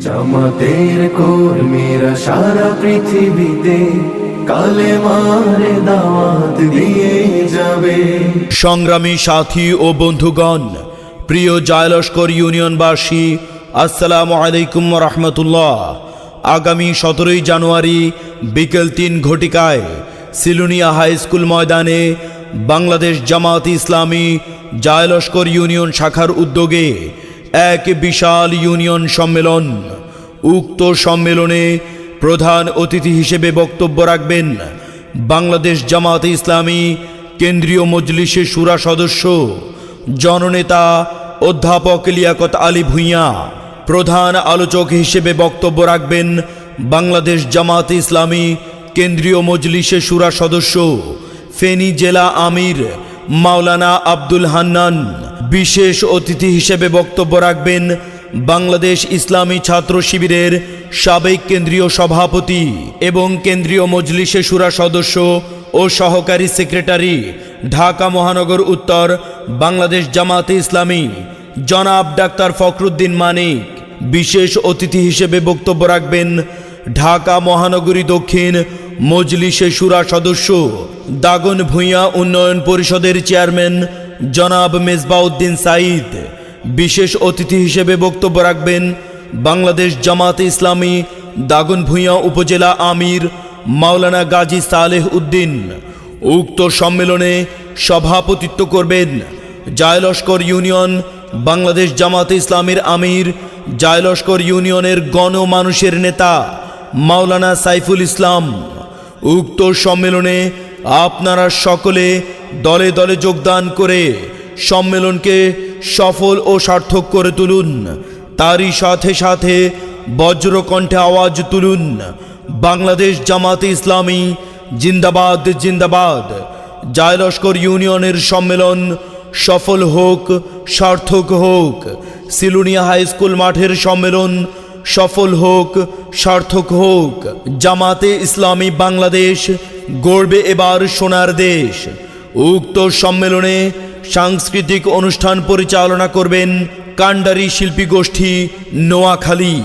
জামাতের কর্মীরা সারা পৃথিবীতে কালেমার দাওয়াত দিয়ে যাবে। সংগ্রামী সাথী ও বন্ধুগণ, প্রিয় জয়লস্কর ইউনিয়নবাসী, আসসালামু আলাইকুম রহমতুল্লাহ। আগামী 17 জানুয়ারি বিকেল 3 ঘটিকায় সিলুনিয়া হাই স্কুল ময়দানে বাংলাদেশ জামাত ইসলামী জয়লস্কর ইউনিয়ন শাখার উদ্যোগে এক বিশাল ইউনিয়ন সম্মেলন। উক্ত সম্মেলনে প্রধান অতিথি হিসেবে বক্তব্য রাখবেন বাংলাদেশ জামাত ইসলামী কেন্দ্রীয় মজলিসে শুরা সদস্য জননেতা অধ্যাপক লিয়াকত আলী ভূঁইয়া। প্রধান আলোচক হিসেবে বক্তব্য রাখবেন বাংলাদেশ জামাত ইসলামী কেন্দ্রীয় মজলিসে শুরা সদস্য ফেনী জেলা আমির মাওলানা আব্দুল হান্নান। বিশেষ অতিথি হিসেবে বক্তব্য রাখবেন বাংলাদেশ ইসলামী ছাত্র শিবিরের সাবেক কেন্দ্রীয় সভাপতি এবং কেন্দ্রীয় মজলিসে শুরা সদস্য ও সহকারী সেক্রেটারি ঢাকা মহানগর উত্তর বাংলাদেশ জামাতে ইসলামী জনাব ডাক্তার ফখরুদ্দিন মানিক। বিশেষ অতিথি হিসেবে বক্তব্য রাখবেন ঢাকা মহানগরী দক্ষিণ মজলিসে শুরা সদস্য দাগন ভূঁইয়া উন্নয়ন পরিষদের চেয়ারম্যান জনাব মেজবাউদ্দিন সাঈদ। বিশেষ অতিথি হিসেবে বক্তব্য রাখবেন বাংলাদেশ জামাতে ইসলামী দাগন ভূঁইয়া উপজেলা আমির মাওলানা গাজী সালেহ উদ্দিন। উক্ত সম্মেলনে সভাপতিত্ব করবেন জয়লস্কর ইউনিয়ন বাংলাদেশ জামাতে ইসলামীর আমির, জয়লস্কর ইউনিয়নের গণমানুষের নেতা মাওলানা সাইফুল ইসলাম। উক্ত সম্মেলনে আপনারা সকলে দলে দলে যোগদান করে সম্মেলনকে সফল ও সার্থক করে তুলুন। তারই সাথে সাথে বজ্রকণ্ঠে আওয়াজ তুলুন, বাংলাদেশ জামাতে ইসলামী জিন্দাবাদ জিন্দাবাদ। জয়লস্কর ইউনিয়নের সম্মেলন সফল হোক, সার্থক হোক। সিলুনিয়া হাই স্কুল মাঠের সম্মেলন সফল হোক, সার্থক হোক। জামাতে ইসলামী বাংলাদেশ গড়বে এবার সোনার দেশ। উক্ত সম্মেলনে সাংস্কৃতিক অনুষ্ঠান পরিচালনা করবেন কান্ডারি শিল্পী গোষ্ঠী নোয়াখালী।